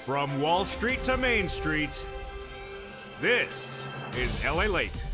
From Wall Street to Main Street, this is LALATE.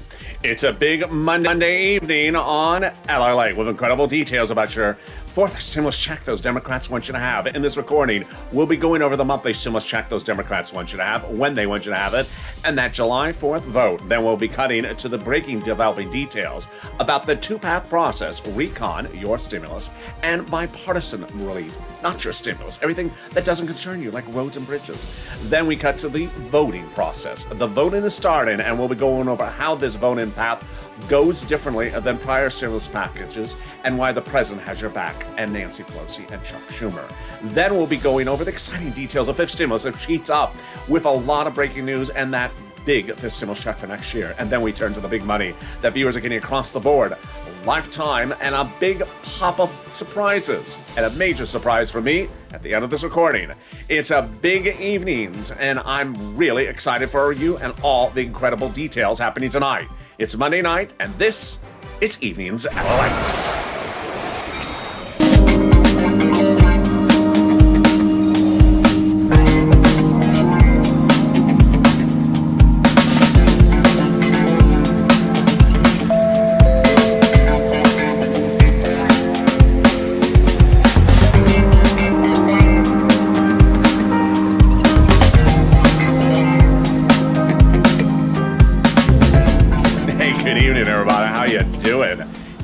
It's a big Monday evening on LALATE with incredible details about your fourth stimulus check those Democrats want you to have. In this recording, we'll be going over the monthly stimulus check those Democrats want you to have, when they want you to have it, and that July 4th vote. Then we'll be cutting to the developing details about the two-path process, recon your stimulus, and bipartisan relief, not your stimulus, everything that doesn't concern you, like roads and bridges. Then we cut to the voting process. The voting is starting, and we'll be going over how this voting path goes differently than prior stimulus packages and why the president has your back, and Nancy Pelosi and Chuck Schumer. Then we'll be going over the exciting details of fifth stimulus that heats up with a lot of breaking news and that big fifth stimulus check for next year. And then we turn to the big money that viewers are getting across the board, lifetime, and a big pop-up surprises. And a major surprise for me at the end of this recording. It's a big evenings, and I'm really excited for you and all the incredible details happening tonight. It's Monday night, and this is Evenings at LALATE.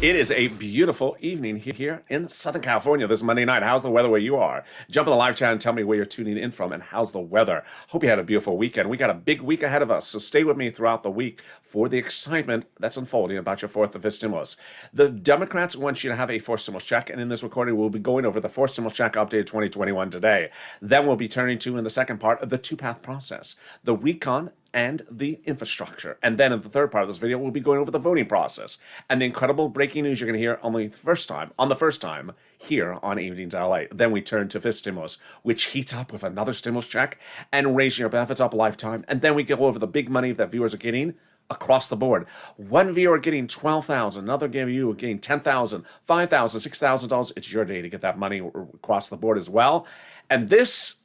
It is a beautiful evening here in Southern California this Monday night. How's the weather where you are? Jump in the live chat and tell me where you're tuning in from and how's the weather. Hope you had a beautiful weekend. We got a big week ahead of us, so stay with me throughout the week for the excitement that's unfolding about your fourth and fifth stimulus. The Democrats want you to have a fourth stimulus check, and in this recording, we'll be going over the fourth stimulus check updated 2021 today. Then we'll be turning to, in the second part, the two-path process, the recon and the infrastructure. And then in the third part of this video, we'll be going over the voting process and the incredible breaking news you're going to hear on the first time here on Evenings LA. Then we turn to fifth stimulus, which heats up with another stimulus check and raising your benefits up a lifetime. And then we go over the big money that viewers are getting across the board. One viewer getting $12,000, another viewer getting $10,000, $5,000, $6,000. It's your day to get that money across the board as well. And this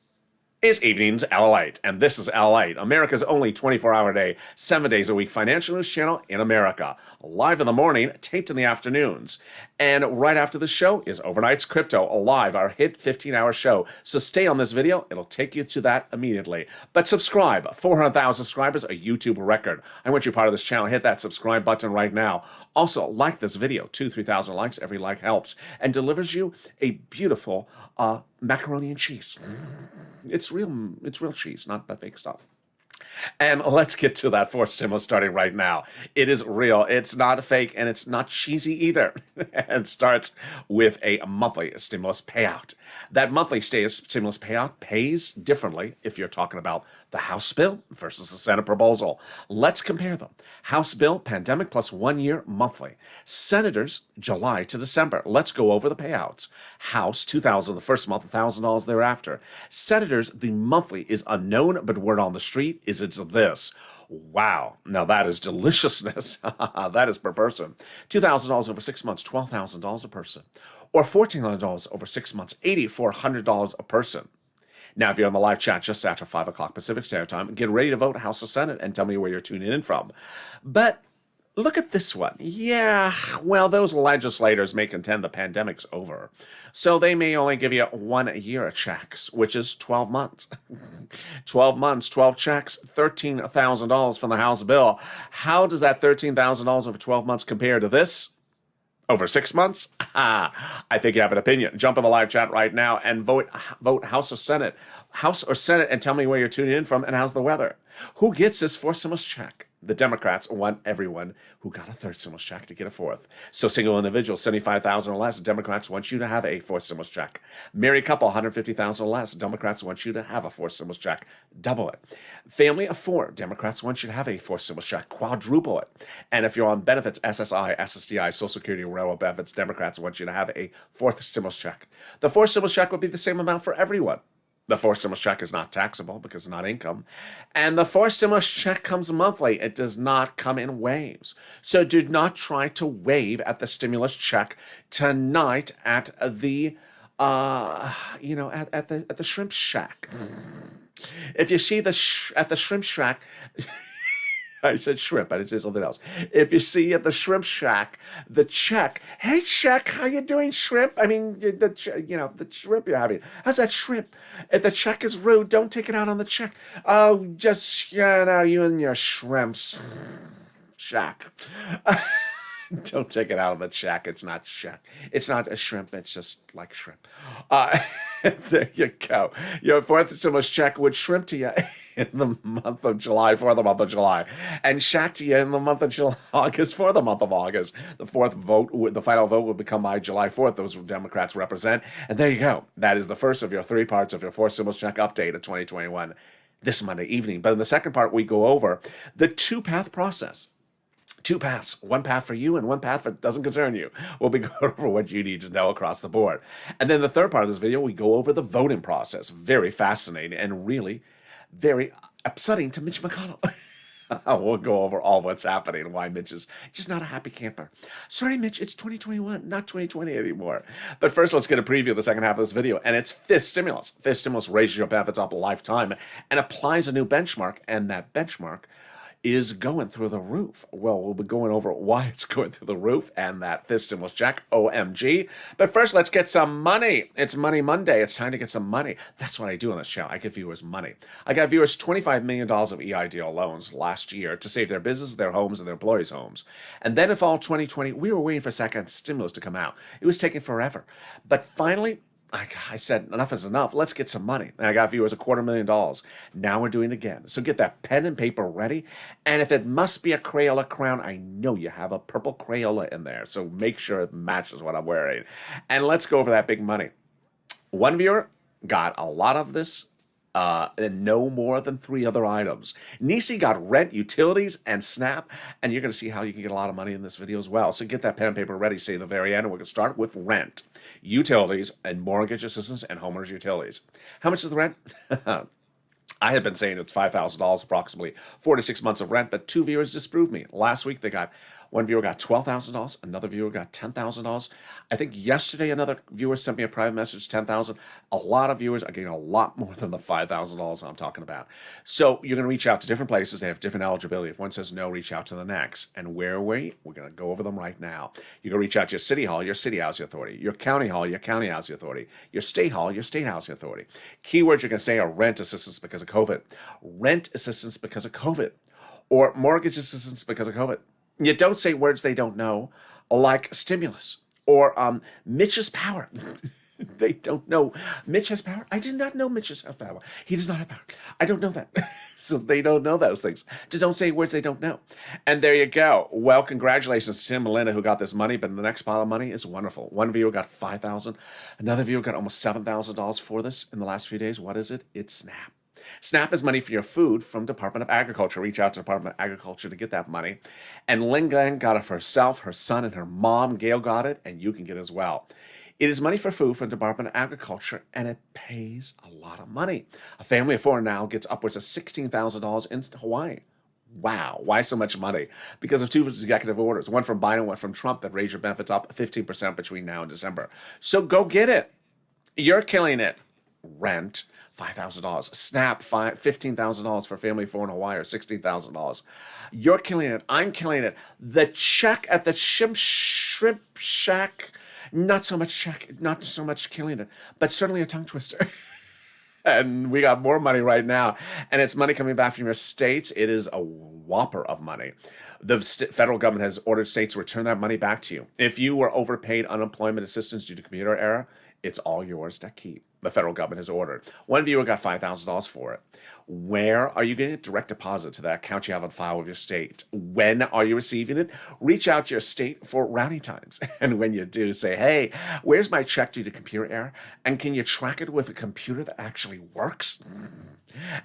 is Evenings LALATE, and this is LALATE, America's only 24-hour day, 7 days a week financial news channel in America. Live in the morning, taped in the afternoons. And right after the show is Overnight's Crypto, live, our hit 15-hour show. So stay on this video, it'll take you to that immediately. But subscribe, 400,000 subscribers, a YouTube record. I want you part of this channel, hit that subscribe button right now. Also, like this video, 2,000-3,000 likes, every like helps, and delivers you a beautiful macaroni and cheese. It's real cheese, not that fake stuff. And let's get to that fourth stimulus starting right now. It is real, it's not fake, and it's not cheesy either. And starts with a monthly stimulus payout. That monthly stimulus payout pays differently if you're talking about the House bill versus the Senate proposal. Let's compare them. House bill, pandemic plus 1 year monthly. Senators, July to December. Let's go over the payouts. House, $2,000 the first month, $1,000 thereafter. Senators, the monthly is unknown, but word on the street is it's this. Wow, now that is deliciousness. That is per person. $2,000 over 6 months, $12,000 a person. Or $1,400 over 6 months, $8,400 a person. Now, if you're on the live chat just after 5 o'clock Pacific Standard Time, get ready to vote House or Senate and tell me where you're tuning in from. But look at this one. Yeah, well, those legislators may contend the pandemic's over. So they may only give you 1 year of checks, which is 12 months. 12 months, 12 checks, $13,000 from the House bill. How does that $13,000 over 12 months compare to this? Over 6 months? I think you have an opinion. Jump in the live chat right now and vote House or Senate. House or Senate, and tell me where you're tuning in from and how's the weather. Who gets this fourth stimulus check? The Democrats want everyone who got a third stimulus check to get a fourth. So single individuals, $75,000 or less, Democrats want you to have a fourth stimulus check. Married couple, $150,000 or less, Democrats want you to have a fourth stimulus check. Double it. Family of 4, Democrats want you to have a fourth stimulus check. Quadruple it. And if you're on benefits, SSI, SSDI, Social Security, railroad benefits, Democrats want you to have a fourth stimulus check. The fourth stimulus check would be the same amount for everyone. The fourth stimulus check is not taxable because it's not income. And the fourth stimulus check comes monthly. It does not come in waves. So do not try to wave at the stimulus check tonight at the, at the shrimp shack. If you see at the shrimp shack, I said shrimp, I didn't say something else. If you see at the shrimp shack, the check, hey check, how you doing, shrimp? I mean, the shrimp you're having. How's that shrimp? If the check is rude, don't take it out on the check. Oh, just, you and your shrimps. Shack. Don't take it out of the shack. It's not shack. It's not a shrimp. It's just like shrimp. Uh, there you go. Your fourth stimulus check would shrimp to you in the month of July for the month of July, and shack to you in the month of August for the month of August. The final vote would become by July 4th. Those Democrats represent. And there you go. That is the first of your three parts of your fourth stimulus check update of 2021 this Monday evening. But in the second part, we go over the two-path process. Two paths, one path for you and one path that doesn't concern you. We'll be going over what you need to know across the board. And then the third part of this video, we go over the voting process. Very fascinating and really very upsetting to Mitch McConnell. We'll go over all what's happening and why Mitch is just not a happy camper. Sorry, Mitch, it's 2021, not 2020 anymore. But first, let's get a preview of the second half of this video, and it's fifth stimulus. Fifth stimulus raises your benefits up a lifetime and applies a new benchmark, and that benchmark is going through the roof. Well, we'll be going over why it's going through the roof and that fifth stimulus check, OMG. But first, let's get some money. It's Money Monday. It's time to get some money. That's what I do on this channel. I give viewers money. I got viewers $25 million of EIDL loans last year to save their business, their homes, and their employees' homes. And then in fall 2020, we were waiting for second stimulus to come out. It was taking forever. But finally, I said, enough is enough. Let's get some money. And I got viewers $250,000. Now we're doing it again. So get that pen and paper ready. And if it must be a Crayola crown, I know you have a purple Crayola in there. So make sure it matches what I'm wearing. And let's go over that big money. One viewer got a lot of this and no more than 3 other items. Nisi got rent, utilities, and SNAP, and you're going to see how you can get a lot of money in this video as well. So get that pen and paper ready, say at the very end, and we're going to start with rent, utilities, and mortgage assistance, and homeowners' utilities. How much is the rent? I had been saying it's $5,000, approximately 4 to 6 months of rent, but 2 viewers disproved me. Last week, one viewer got $12,000, another viewer got $10,000. I think yesterday another viewer sent me a private message, $10,000. A lot of viewers are getting a lot more than the $5,000 I'm talking about. So you're going to reach out to different places. They have different eligibility. If one says no, reach out to the next. And where are we? We're going to go over them right now. You're going to reach out to your city hall, your city housing authority, your county hall, your county housing authority, your state hall, your state housing authority. Keywords you're going to say are rent assistance because of COVID, rent assistance because of COVID, or mortgage assistance because of COVID. You don't say words they don't know, like stimulus or Mitch's power. They don't know. Mitch has power? I did not know Mitch has power. He does not have power. I don't know that. So they don't know those things. So don't say words they don't know. And there you go. Well, congratulations to Tim and Melinda who got this money, but the next pile of money is wonderful. One viewer got $5,000. Another viewer got almost $7,000 for this in the last few days. What is it? It's SNAP. SNAP is money for your food from Department of Agriculture. Reach out to Department of Agriculture to get that money. And Lynn Glenn got it for herself, her son, and her mom. Gail got it, and you can get it as well. It is money for food from Department of Agriculture, and it pays a lot of money. A family of 4 now gets upwards of $16,000 in Hawaii. Wow, why so much money? Because of 2 executive orders, one from Biden, one from Trump, that raised your benefits up 15% between now and December. So go get it. You're killing it. Rent, $5,000. SNAP, $15,000 for family of 4 in Hawaii, or $16,000. You're killing it. I'm killing it. The check at the shrimp shack, not so much killing it, but certainly a tongue twister. And we got more money right now, and it's money coming back from your states. It is a whopper of money. The federal government has ordered states to return that money back to you. If you were overpaid unemployment assistance due to computer error, it's all yours to keep. The federal government has ordered. One viewer got $5,000 for it. Where are you getting it? Direct deposit to that account you have on file with your state. When are you receiving it? Reach out to your state for routing times. And when you do, say, hey, where's my check due to computer error? And can you track it with a computer that actually works?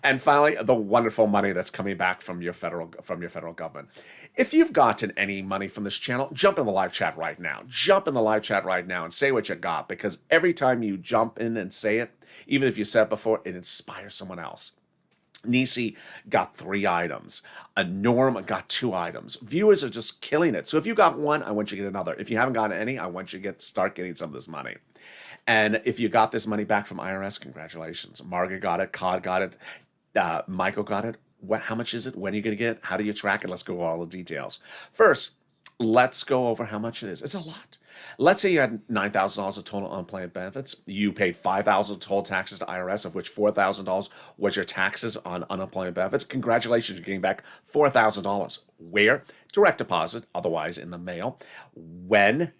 And finally, the wonderful money that's coming back from your federal government. If you've gotten any money from this channel, jump in the live chat right now. Jump in the live chat right now and say what you got, because every time you jump in and say it, even if you said it before, it inspires someone else. Nisi got 3 items. Norm got 2 items. Viewers are just killing it. So if you got one, I want you to get another. If you haven't gotten any, I want you to start getting some of this money. And if you got this money back from IRS, congratulations. Margaret got it, Cod got it, Michael got it. How much is it? When are you going to get it? How do you track it? Let's go over all the details. First, let's go over how much it is. It's a lot. Let's say you had $9,000 of total unemployment benefits. You paid $5,000 total taxes to IRS, of which $4,000 was your taxes on unemployment benefits. Congratulations, you're getting back $4,000. Where? Direct deposit, otherwise in the mail. When?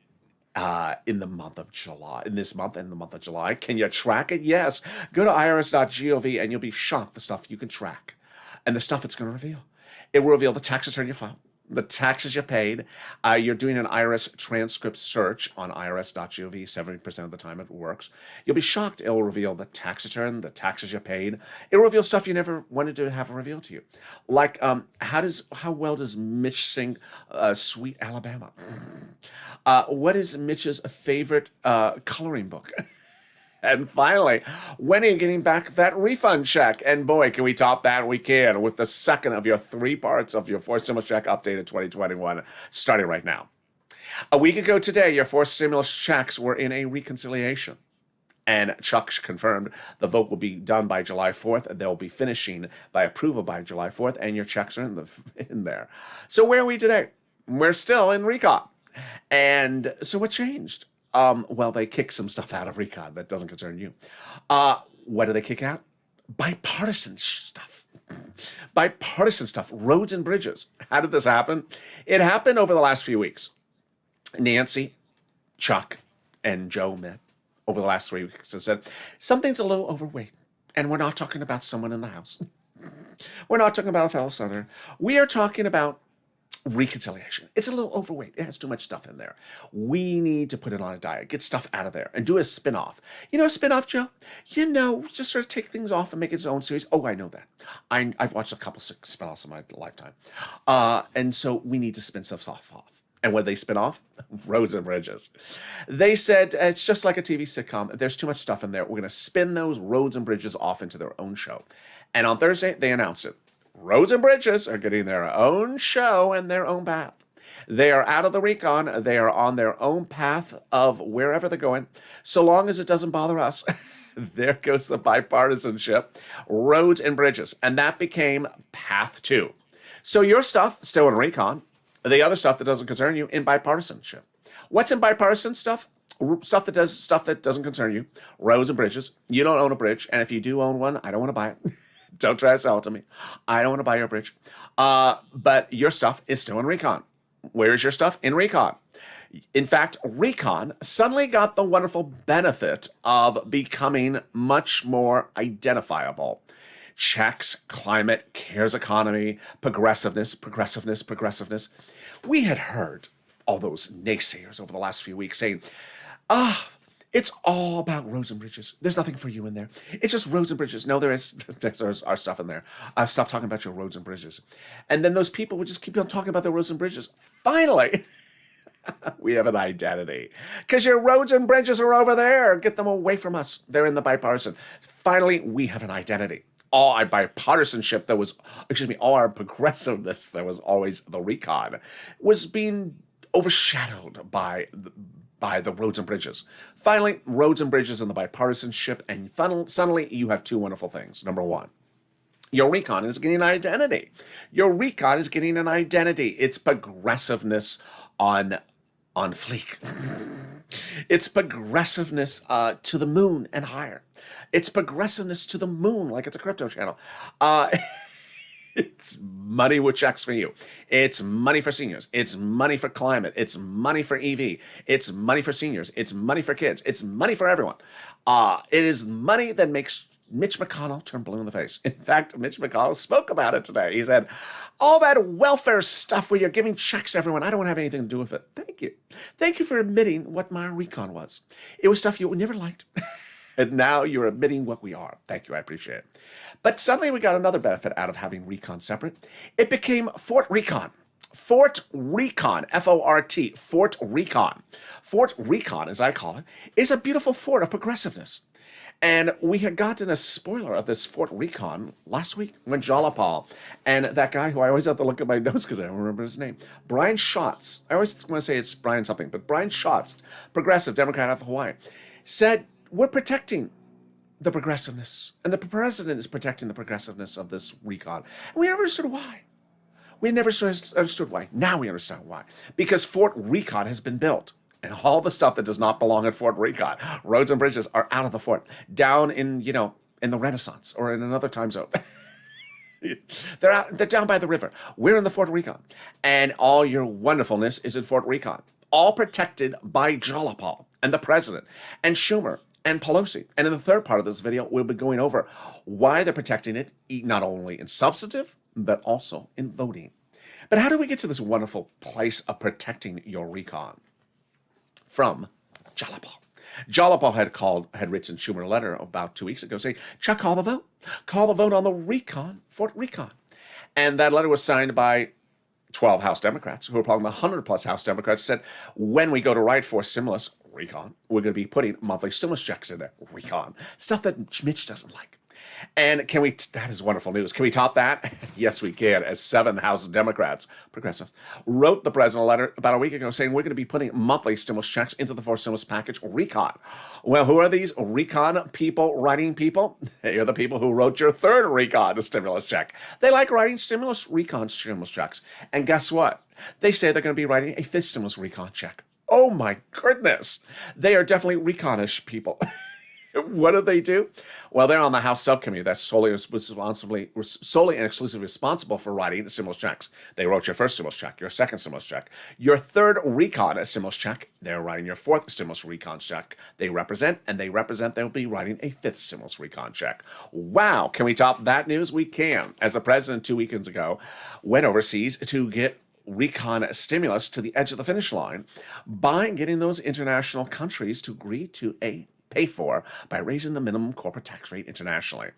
In the month of July, in this month and the month of July. Can you track it? Yes. Go to irs.gov and you'll be shocked the stuff you can track and the stuff it's going to reveal. It will reveal the tax return you filed, the taxes you paid. You're doing an IRS transcript search on irs.gov. 70% of the time it works. You'll be shocked. It will reveal the tax return, the taxes you paid. It will reveal stuff you never wanted to have revealed to you. Like, how well does Mitch sing Sweet Alabama? What is Mitch's favorite coloring book? And finally, when are you getting back that refund check? And boy, can we top that? We can, with the second of your 3 parts of your forced stimulus check updated 2021, starting right now. A week ago today, your forced stimulus checks were in a reconciliation. And Chuck confirmed the vote will be done by July 4th, and they'll be finishing by approval by July 4th, and your checks are in there. So where are we today? We're still in recon. And so what changed? Well, they kicked some stuff out of recon that doesn't concern you. What do they kick out? Bipartisan stuff. Bipartisan stuff. Roads and bridges. How did this happen? It happened over the last few weeks. Nancy, Chuck, and Joe met over the last 3 weeks and said, something's a little overweight. And we're not talking about someone in the House. We're not talking about a fellow senator. We are talking about reconciliation. It's a little overweight. It has too much stuff in there. We need to put it on a diet, get stuff out of there, and do a spin-off. You know a spin-off, Joe? You know, just sort of take things off and make its own series. Oh, I know that. I've watched a couple spin-offs in my lifetime. And so we need to spin stuff off. And when they spin off, Roads and Bridges. They said, it's just like a TV sitcom. There's too much stuff in there. We're going to spin those Roads and Bridges off into their own show. And on Thursday, they announced it. Roads and Bridges are getting their own show and their own path. They are out of the recon. They are on their own path of wherever they're going, so long as it doesn't bother us. There goes the bipartisanship. Roads and Bridges. And that became Path 2. So your stuff, still in recon. The other stuff that doesn't concern you, in bipartisanship. What's in bipartisan stuff? Stuff that doesn't concern you. Roads and bridges. You don't own a bridge. And if you do own one, I don't want to buy it. Don't try to sell it to me. I don't want to buy your bridge. But your stuff is still in recon. Where is your stuff? In recon. In fact, recon suddenly got the wonderful benefit of becoming much more identifiable. Checks, climate, cares economy, progressiveness. We had heard all those naysayers over the last few weeks saying, it's all about roads and bridges. There's nothing for you in there. It's just roads and bridges. No, there's our stuff in there. Stop talking about your roads and bridges. And then those people would just keep on talking about their roads and bridges. Finally, we have an identity. Because your roads and bridges are over there. Get them away from us. They're in the bipartisan. Finally, we have an identity. All our bipartisanship all our progressiveness that was always the recon was being overshadowed by the roads and bridges. Finally, roads and bridges and the bipartisanship, and suddenly you have 2 wonderful things. Number 1, your recon is getting an identity. Your recon is getting an identity. It's progressiveness on fleek. It's progressiveness to the moon and higher. It's progressiveness to the moon, like it's a crypto channel. It's money with checks for you. It's money for seniors. It's money for climate. It's money for EV. It's money for seniors. It's money for kids. It's money for everyone. It is money that makes Mitch McConnell turn blue in the face. In fact, Mitch McConnell spoke about it today. He said, all that welfare stuff where you're giving checks to everyone, I don't want to have anything to do with it. Thank you. Thank you for admitting what my recon was. It was stuff you never liked. And now you're admitting what we are. Thank you. I appreciate it. But suddenly we got another benefit out of having recon separate. It became Fort Recon. Fort Recon, F-O-R-T, Fort Recon. Fort Recon, as I call it, is a beautiful fort of progressiveness. And we had gotten a spoiler of this Fort Recon last week when Jalapal and that guy who I always have to look at my notes because I don't remember his name, Brian Schatz. I always want to say it's Brian something, but Brian Schatz, progressive Democrat of Hawaii. said, we're protecting the progressiveness, and the president is protecting the progressiveness of this recon. And we never understood why. We never understood why. Now we understand why. Because Fort Recon has been built. And all the stuff that does not belong at Fort Recon, roads and bridges, are out of the fort, down in, in the Renaissance or in another time zone. They're down by the river. We're in the Fort Recon. And all your wonderfulness is in Fort Recon. All protected by Jolapal and the president and Schumer and Pelosi. And in the third part of this video, we'll be going over why they're protecting it, not only in substantive, but also in voting. But how do we get to this wonderful place of protecting your recon? From Jolapal. Jolapal had written Schumer a letter about 2 weeks ago saying, Chuck, call the vote. Call the vote on the recon, Fort Recon. And that letter was signed by 12 House Democrats, who are probably the 100-plus House Democrats, said, when we go to write for stimulus, recon, we're going to be putting monthly stimulus checks in there, recon. Stuff that Mitch doesn't like. And that is wonderful news. Can we top that? Yes, we can, as 7 House Democrats, progressives, wrote the president a letter about a week ago saying we're going to be putting monthly stimulus checks into the fourth stimulus package, recon. Well, who are these recon people writing people? They are the people who wrote your third recon stimulus check. They like writing recon stimulus checks. And guess what? They say they're going to be writing a fifth stimulus recon check. Oh my goodness. They are definitely reconish people. What do they do? Well, they're on the House subcommittee that's solely and exclusively responsible for writing the stimulus checks. They wrote your first stimulus check, your second stimulus check, your third recon stimulus check. They're writing your fourth stimulus recon check. They'll be writing a fifth stimulus recon check. Wow. Can we top that news? We can. As the president 2 weekends ago went overseas to get recon stimulus to the edge of the finish line by getting those international countries to agree to pay for by raising the minimum corporate tax rate internationally.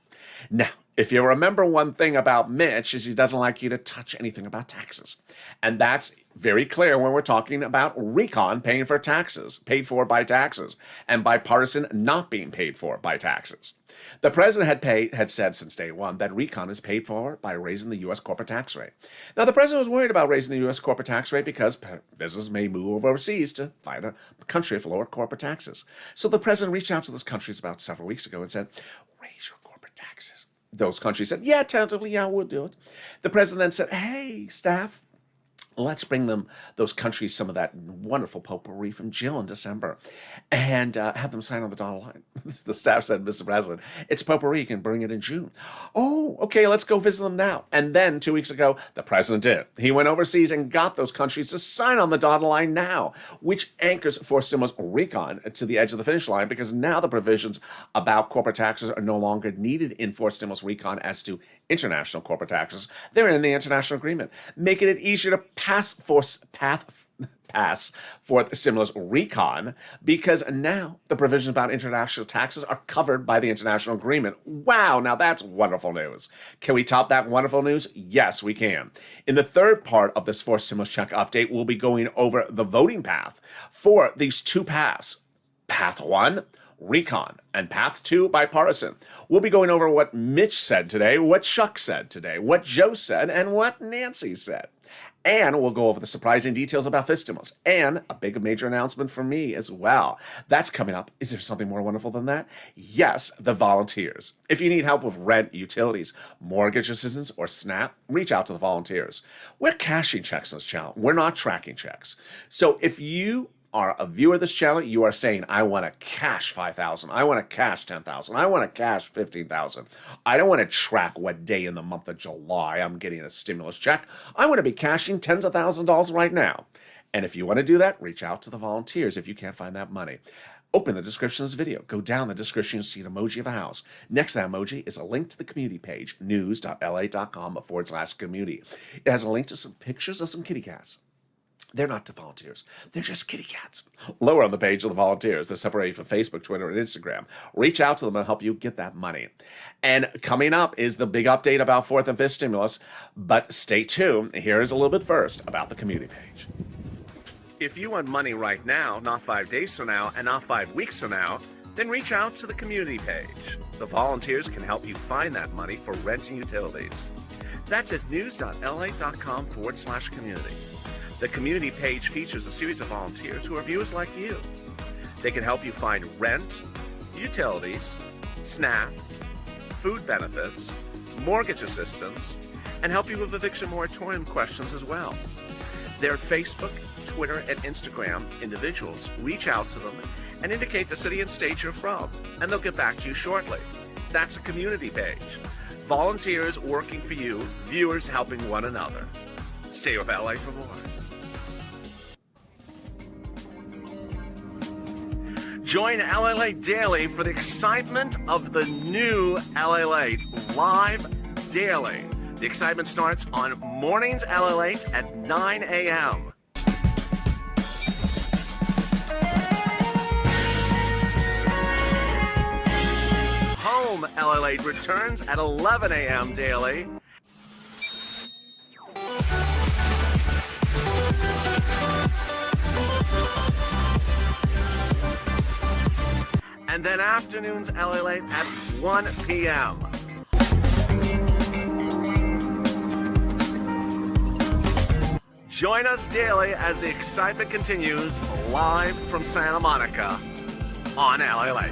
Now, if you remember one thing about Mitch is he doesn't like you to touch anything about taxes. And that's very clear when we're talking about recon paid for by taxes, and bipartisan not being paid for by taxes. The president had said since day one that recon is paid for by raising the U.S. corporate tax rate. Now, the president was worried about raising the U.S. corporate tax rate because business may move overseas to find a country with lower corporate taxes. So the president reached out to those countries about several weeks ago and said, raise your corporate taxes. Those countries said, yeah, tentatively, yeah, we'll do it. The president then said, hey, staff, let's bring those countries, some of that wonderful potpourri from Jill in December, and have them sign on the dotted line. The staff said, Mr. President, it's potpourri, you can bring it in June. Oh, okay, let's go visit them now. And then 2 weeks ago, the president did. He went overseas and got those countries to sign on the dotted line now, which anchors for stimulus recon to the edge of the finish line, because now the provisions about corporate taxes are no longer needed in for stimulus recon as to international corporate taxes. They're in the international agreement, making it easier to pass for the stimulus recon, because now the provisions about international taxes are covered by the international agreement. Wow, now that's wonderful news. Can we top that wonderful news? Yes, we can. In the third part of this fourth stimulus check update, we'll be going over the voting path for these two paths. Path 1, recon, and path 2, bipartisan. We'll be going over what Mitch said today, what Chuck said today, what Joe said, and what Nancy said. And we'll go over the surprising details about fifth stimulus and a big major announcement from me as well. That's coming up. Is there something more wonderful than that? Yes, the volunteers. If you need help with rent, utilities, mortgage assistance, or SNAP, reach out to the volunteers. We're cashing checks on this channel. We're not tracking checks. So if you are a viewer of this channel, you are saying, I want to cash $5,000. I want to cash $10,000. I want to cash $15,000. I don't want to track what day in the month of July I'm getting a stimulus check. I want to be cashing tens of thousands of dollars right now. And if you want to do that, reach out to the volunteers if you can't find that money. Open the description of this video. Go down the description and see an emoji of a house. Next to that emoji is a link to the community page, news.la.com/community. It has a link to some pictures of some kitty cats. They're not the volunteers. They're just kitty cats. Lower on the page are the volunteers. They're separated from Facebook, Twitter, and Instagram. Reach out to them and help you get that money. And coming up is the big update about fourth and fifth stimulus. But stay tuned. Here is a little bit first about the community page. If you want money right now, not 5 days from now, and not 5 weeks from now, then reach out to the community page. The volunteers can help you find that money for rent and utilities. That's at news.la.com/community. The community page features a series of volunteers who are viewers like you. They can help you find rent, utilities, SNAP, food benefits, mortgage assistance, and help you with eviction moratorium questions as well. Their Facebook, Twitter, and Instagram individuals reach out to them and indicate the city and state you're from, and they'll get back to you shortly. That's a community page. Volunteers working for you, viewers helping one another. Stay with LA for more. Join LALATE daily for the excitement of the new LALATE live daily. The excitement starts on mornings LALATE at 9 a.m. Home LALATE returns at 11 a.m. daily. And then afternoons LALATE at 1 p.m. Join us daily as the excitement continues live from Santa Monica on LALATE.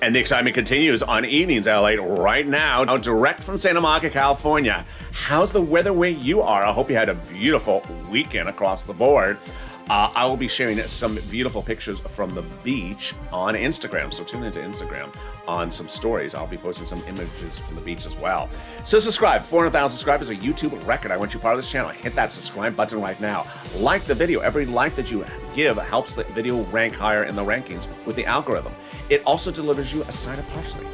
And the excitement continues on evenings LALATE right now, direct from Santa Monica, California. How's the weather where you are? I hope you had a beautiful weekend across the board. I will be sharing some beautiful pictures from the beach on Instagram, so tune into Instagram on some stories. I'll be posting some images from the beach as well. So subscribe. 400,000 subscribers, a YouTube record. I want you part of this channel. Hit that subscribe button right now. Like the video. Every like that you give helps the video rank higher in the rankings with the algorithm. It also delivers you a side of parsley.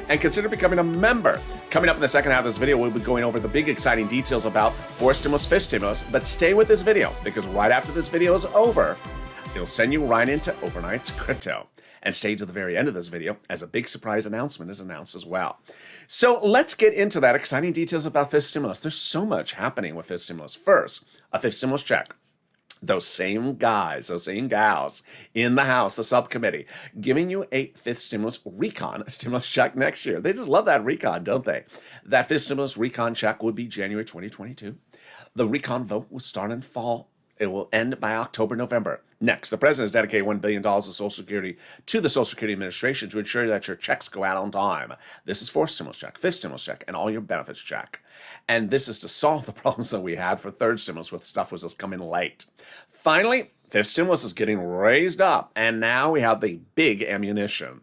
And consider becoming a member. Coming up in the second half of this video, we'll be going over the big exciting details about fourth stimulus, fifth stimulus, but stay with this video because right after this video is over, it'll send you right into overnight's crypto. And stay to the very end of this video as a big surprise announcement is announced as well. So let's get into that exciting details about fifth stimulus. There's so much happening with fifth stimulus. First, a fifth stimulus check. Those same guys, those same gals in the House, the subcommittee, giving you a fifth stimulus recon, a stimulus check next year. They just love that recon, don't they? That fifth stimulus recon check would be January 2022. The recon vote will start in fall. It will end by October, November. Next, the president has dedicated $1 billion of Social Security to the Social Security Administration to ensure that your checks go out on time. This is fourth stimulus check, fifth stimulus check, and all your benefits check. And this is to solve the problems that we had for third stimulus with stuff was just coming late. Finally, fifth stimulus is getting raised up, and now we have the big ammunition.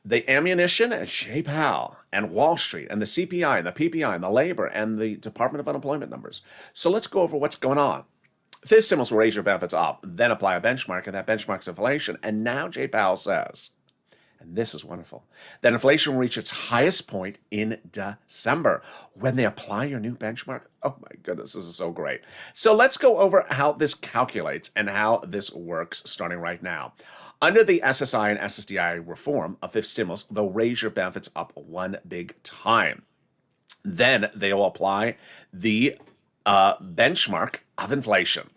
The ammunition is Jay Powell and Wall Street and the CPI and the PPI and the labor and the Department of Unemployment numbers. So let's go over what's going on. Fifth stimulus will raise your benefits up, then apply a benchmark, and that benchmark's inflation. And now Jay Powell says, and this is wonderful, that inflation will reach its highest point in December when they apply your new benchmark. Oh my goodness, this is so great. So let's go over how this calculates and how this works starting right now. Under the SSI and SSDI reform of fifth stimulus, they'll raise your benefits up one big time. Then they will apply the benchmark of inflation.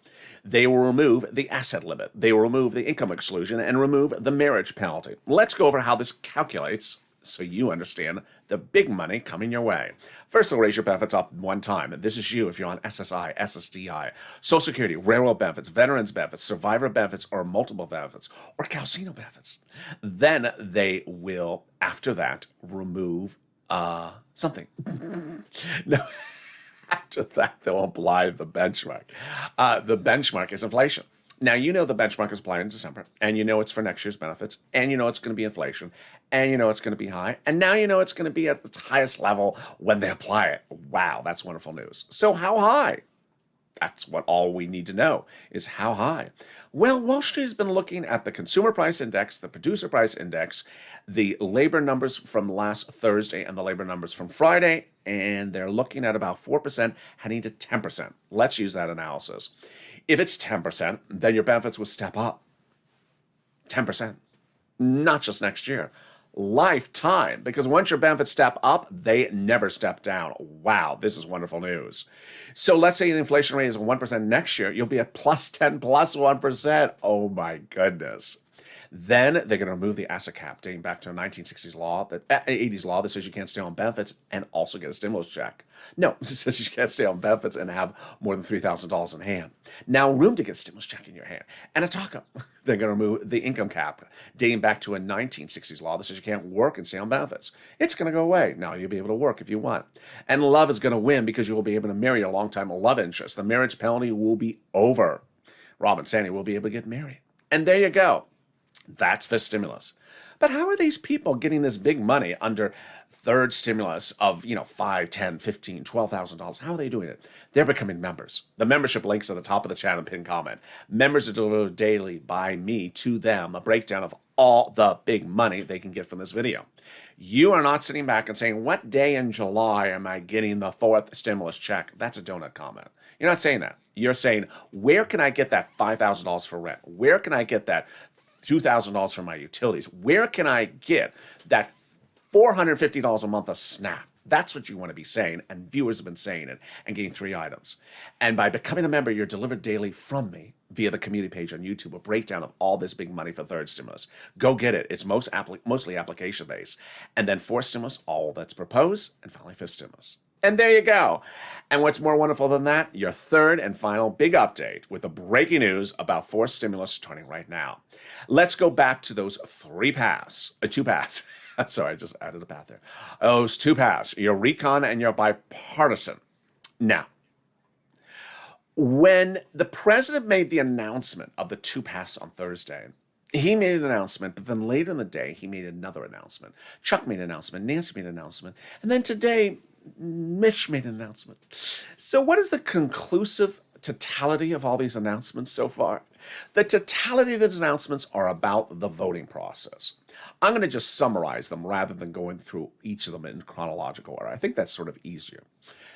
They will remove the asset limit. They will remove the income exclusion and remove the marriage penalty. Let's go over how this calculates so you understand the big money coming your way. First, they'll raise your benefits up one time. And this is you if you're on SSI, SSDI, Social Security, railroad benefits, veterans benefits, survivor benefits, or multiple benefits, or calcino benefits. Then they will, after that, remove something. No. After that, they'll apply the benchmark. The benchmark is inflation. Now, you know the benchmark is applied in December, and you know it's for next year's benefits, and you know it's going to be inflation, and you know it's going to be high, and now you know it's going to be at its highest level when they apply it. Wow, that's wonderful news. So how high? That's what all we need to know is how high. Well, Wall Street has been looking at the consumer price index, the producer price index, the labor numbers from last Thursday and the labor numbers from Friday, and they're looking at about 4% heading to 10%. Let's use that analysis. If it's 10%, then your benefits would step up. 10%. Not just next year. Lifetime, because once your benefits step up, they never step down. Wow, this is wonderful news. So let's say the inflation rate is 1% next year, you'll be at plus 10 plus 1%. Oh my goodness. Then they're going to remove the asset cap dating back to a 1960s law, 80s law that says you can't stay on benefits and also get a stimulus check. No, it says you can't stay on benefits and have more than $3,000 in hand. Now, room to get a stimulus check in your hand and a taco. They're going to remove the income cap dating back to a 1960s law that says you can't work and stay on benefits. It's going to go away. Now you'll be able to work if you want. And love is going to win because you will be able to marry a long-time love interest. The marriage penalty will be over. Rob and Sandy will be able to get married. And there you go. That's for stimulus. But how are these people getting this big money under third stimulus of, $5, $10, $15, $12,000? How are they doing it? They're becoming members. The membership link's at the top of the channel, pinned comment. Members are delivered daily by me to them, a breakdown of all the big money they can get from this video. You are not sitting back and saying, what day in July am I getting the fourth stimulus check? That's a donut comment. You're not saying that. You're saying, where can I get that $5,000 for rent? Where can I get that $2,000 for my utilities? Where can I get that $450 a month of SNAP? That's what you want to be saying, and viewers have been saying it and getting 3 items. And by becoming a member, you're delivered daily from me via the community page on YouTube, a breakdown of all this big money for third stimulus. Go get it. It's mostly application-based. And then fourth stimulus, all that's proposed, and finally fifth stimulus. And there you go. And what's more wonderful than that? Your third and final big update with the breaking news about fourth stimulus starting right now. Let's go back to those 2 paths. Sorry, I just added a path there. Those 2 paths, your recon and your bipartisan. Now, when the president made the announcement of the 2 paths on Thursday, he made an announcement, but then later in the day, he made another announcement. Chuck made an announcement, Nancy made an announcement, and then today, Mitch made an announcement. So what is the conclusive totality of all these announcements so far? The totality of these announcements are about the voting process. I'm going to just summarize them rather than going through each of them in chronological order. I think that's sort of easier.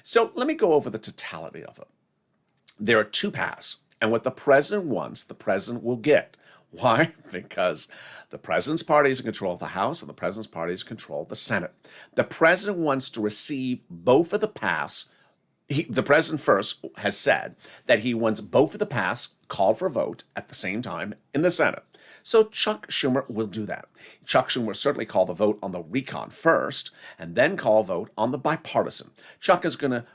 So let me go over the totality of it. There are 2 paths, and what the president wants, the president will get. Why? Because the president's party is in control of the House and the president's party is in control of the Senate. The president wants to receive both of the paths. The president first has said that he wants both of the paths called for a vote at the same time in the Senate. So Chuck Schumer will do that. Chuck Schumer will certainly call the vote on the recon first and then call a vote on the bipartisan. Chuck is going to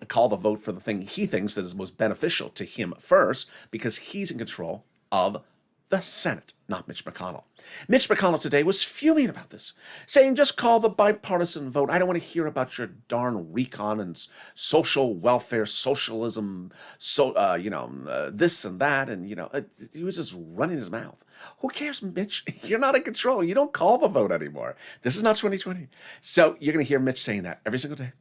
call the vote for the thing he thinks that is most beneficial to him first because he's in control of the Senate, not Mitch McConnell. Mitch McConnell today was fuming about this, saying just call the bipartisan vote. I don't want to hear about your darn recon and social welfare, socialism, this and that. And, he was just running his mouth. Who cares, Mitch? You're not in control. You don't call the vote anymore. This is not 2020. So you're going to hear Mitch saying that every single day.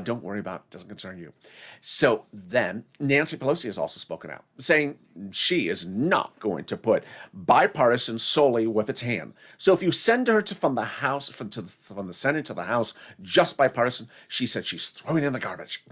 Don't worry about it. Doesn't concern you. So then Nancy Pelosi has also spoken out, saying she is not going to put bipartisan solely with its hand. So if you send her from the House, from the Senate to the House, just bipartisan, she said she's throwing in the garbage.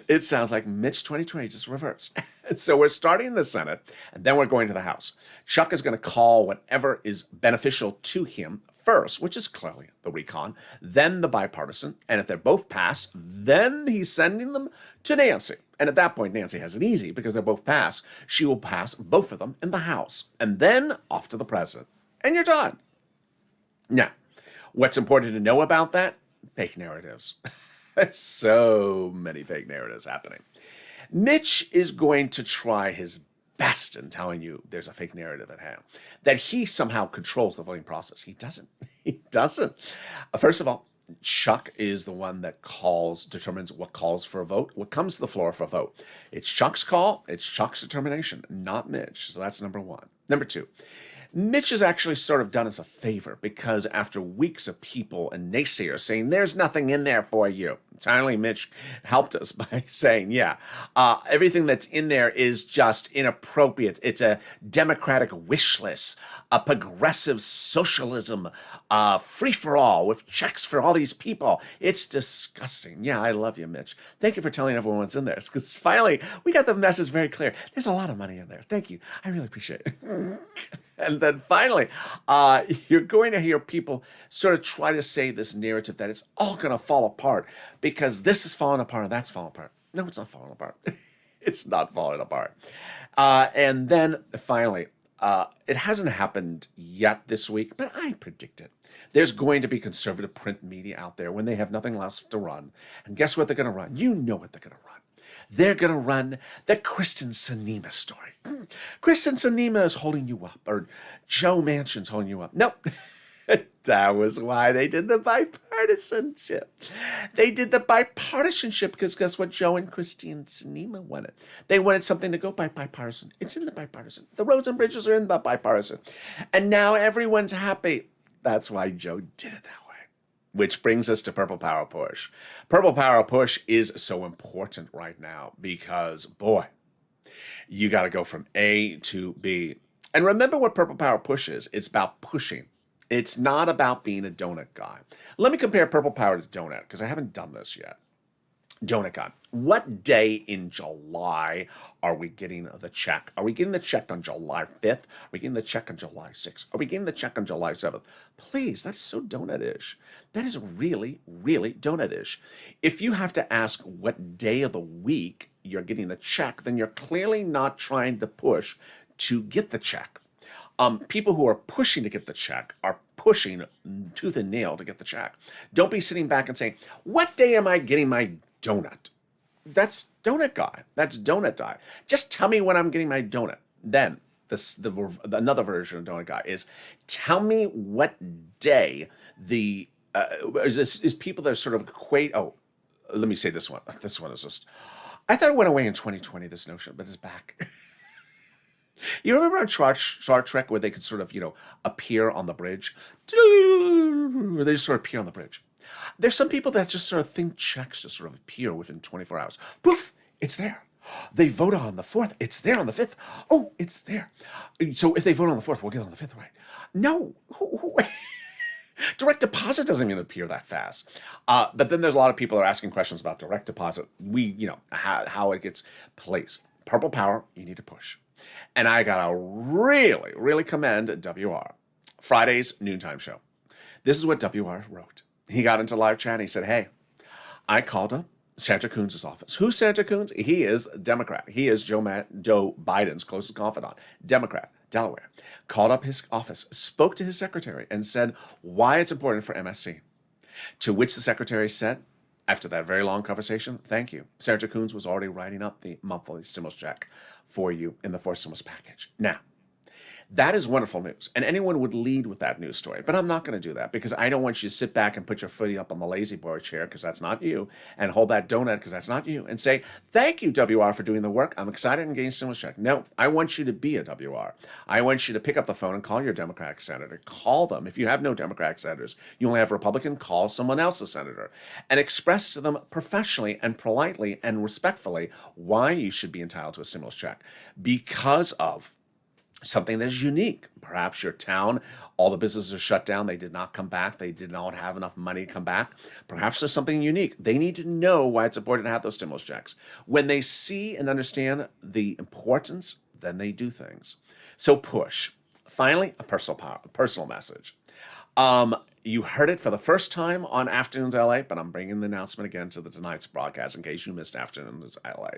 It sounds like Mitch 2020 just reversed. So we're starting in the Senate, and then we're going to the House. Chuck is going to call whatever is beneficial to him first, which is clearly the recon, then the bipartisan, and if they're both passed, then he's sending them to Nancy. And at that point, Nancy has it easy because they're both passed. She will pass both of them in the House, and then off to the president. And you're done. Now, what's important to know about that? Fake narratives. So many fake narratives happening. Mitch is going to try his best in telling you there's a fake narrative at hand, that he somehow controls the voting process. He doesn't. He doesn't. First of all, Chuck is the one that determines what calls for a vote, what comes to the floor for a vote. It's Chuck's call. It's Chuck's determination, not Mitch. So that's number one. Number two, Mitch has actually sort of done us a favor because after weeks of people and naysayers saying there's nothing in there for you, finally Mitch helped us by saying, everything that's in there is just inappropriate. It's a democratic wish list, a progressive socialism, free-for-all with checks for all these people. It's disgusting. Yeah, I love you, Mitch. Thank you for telling everyone what's in there because finally we got the message very clear. There's a lot of money in there. Thank you. I really appreciate it. And then finally, you're going to hear people sort of try to say this narrative that it's all going to fall apart because this is falling apart and that's falling apart. No, it's not falling apart. It's not falling apart. And then finally, it hasn't happened yet this week, but I predict it. There's going to be conservative print media out there when they have nothing else to run. And guess what they're going to run? You know what they're going to run. They're going to run the Kristen Sinema story. Kristen Sinema is holding you up, or Joe Manchin's holding you up. Nope. That was why they did the bipartisanship. They did the bipartisanship because guess what Joe and Christine Sinema wanted? They wanted something to go by bipartisan. It's in the bipartisan. The roads and bridges are in the bipartisan. And now everyone's happy. That's why Joe did it that way. Which brings us to Purple Power Push. Purple Power Push is so important right now because, boy, you got to go from A to B. And remember what Purple Power Push is. It's about pushing. It's not about being a donut guy. Let me compare Purple Power to donut because I haven't done this yet. Donut guy. What day in July are we getting the check? Are we getting the check on July 5th? Are we getting the check on July 6th? Are we getting the check on July 7th? Please, that's so donut-ish. That is really, really donut-ish. If you have to ask what day of the week you're getting the check, then you're clearly not trying to push to get the check. People who are pushing to get the check are pushing tooth and nail to get the check. Don't be sitting back and saying, what day am I getting my donut? That's donut guy. That's donut guy. Just tell me when I'm getting my donut. Then another version of donut guy is tell me what day is people that sort of equate. Oh, let me say this one. This one is just, I thought it went away in 2020, this notion, but it's back. You remember on Star Trek where they could sort of, appear on the bridge? They just sort of appear on the bridge. There's some people that just sort of think checks just sort of appear within 24 hours. Poof, it's there. They vote on the 4th. It's there on the 5th. Oh, it's there. So if they vote on the 4th, we'll get on the 5th, right? No. Direct deposit doesn't even appear that fast. But then there's a lot of people that are asking questions about direct deposit. How it gets placed. Purple Power, you need to push. And I got to really, really commend WR. Friday's noontime show. This is what WR wrote. He got into live chat and he said, hey, I called up Santa Coons' office. Who's Santa Coons? He is a Democrat. He is Joe Biden's closest confidant. Democrat, Delaware. Called up his office, spoke to his secretary and said why it's important for MSC. To which the secretary said, after that very long conversation, thank you. Santa Coons was already writing up the monthly stimulus check for you in the fourth stimulus package. Now, that is wonderful news, and anyone would lead with that news story, but I'm not going to do that because I don't want you to sit back and put your footy up on the lazy boy chair because that's not you, and hold that donut because that's not you, and say, thank you, WR, for doing the work. I'm excited and getting stimulus check. No, I want you to be a WR. I want you to pick up the phone and call your Democratic senator. Call them. If you have no Democratic senators, you only have Republican, call someone else's senator and express to them professionally and politely and respectfully why you should be entitled to a stimulus check because of something that is unique. Perhaps your town, all the businesses are shut down. They did not come back. They did not have enough money to come back. Perhaps there's something unique. They need to know why it's important to have those stimulus checks. When they see and understand the importance, then they do things. So push. Finally, a personal message. You heard it for the first time on Afternoons LA, but I'm bringing the announcement again to tonight's broadcast in case you missed Afternoons LA.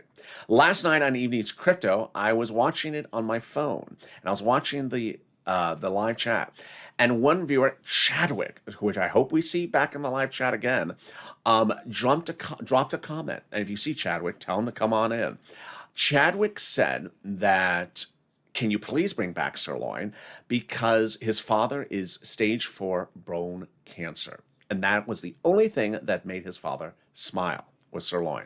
Last night on Evening's Crypto, I was watching it on my phone, and I was watching the live chat. And one viewer, Chadwick, which I hope we see back in the live chat again, dropped a comment. And if you see Chadwick, tell him to come on in. Chadwick said that, can you please bring back sirloin? Because his father is stage 4 bone cancer. And that was the only thing that made his father smile, was sirloin.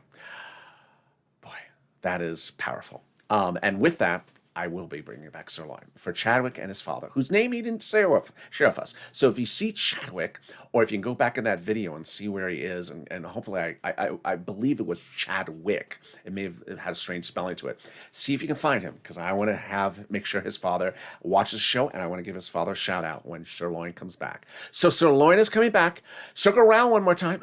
Boy, that is powerful. And with that, I will be bringing back sirloin for Chadwick and his father, whose name he didn't share with us. So if you see Chadwick, or if you can go back in that video and see where he is, and hopefully I believe it was Chadwick. It may have had a strange spelling to it. See if you can find him, because I want to make sure his father watches the show, and I want to give his father a shout out when sirloin comes back. So sirloin is coming back. Circle around one more time.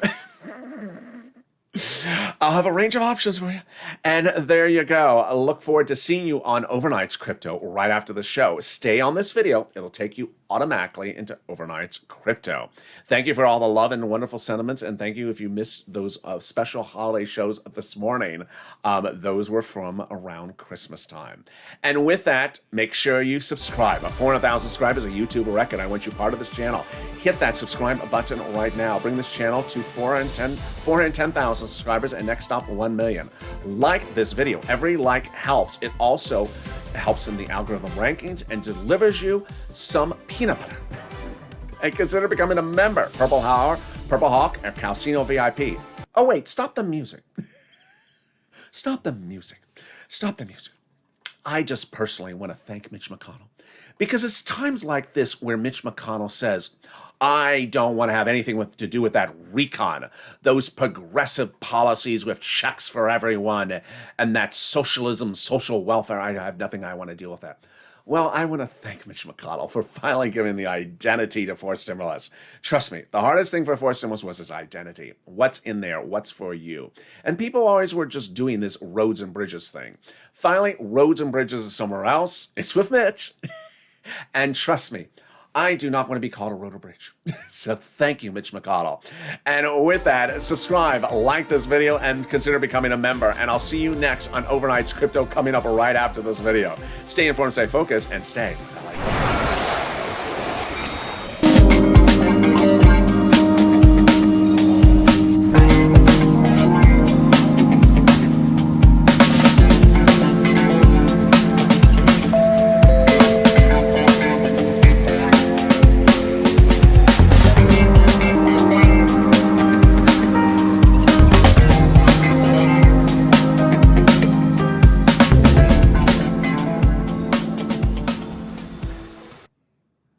I'll have a range of options for you. And there you go. I look forward to seeing you on Overnight's Crypto right after the show. Stay on this video. It'll take you automatically into Overnight's crypto. Thank you for all the love and wonderful sentiments, and thank you if you missed those special holiday shows this morning. Those were from around Christmas time. And with that, make sure you subscribe. 400,000 subscribers, a YouTube record. I want you part of this channel. Hit that subscribe button right now. Bring this channel to 410,000 subscribers, and next up, 1 million. Like this video. Every like helps. It also helps in the algorithm rankings and delivers you some peanut butter. And consider becoming a member. Purple Hawk, or Calcino VIP. Oh wait, stop the music. Stop the music. Stop the music. I just personally want to thank Mitch McConnell, because it's times like this where Mitch McConnell says, I don't want to have anything to do with that recon, those progressive policies with checks for everyone, and that socialism, social welfare. I have nothing I want to deal with that. Well, I want to thank Mitch McConnell for finally giving the identity to forced stimulus. Trust me, the hardest thing for forced stimulus was his identity. What's in there? What's for you? And people always were just doing this roads and bridges thing. Finally, roads and bridges is somewhere else. It's with Mitch. And trust me, I do not want to be called a road or bridge. So thank you, Mitch McConnell. And with that, subscribe, like this video, and consider becoming a member. And I'll see you next on Overnight's Crypto, coming up right after this video. Stay informed, stay focused, and stay LA.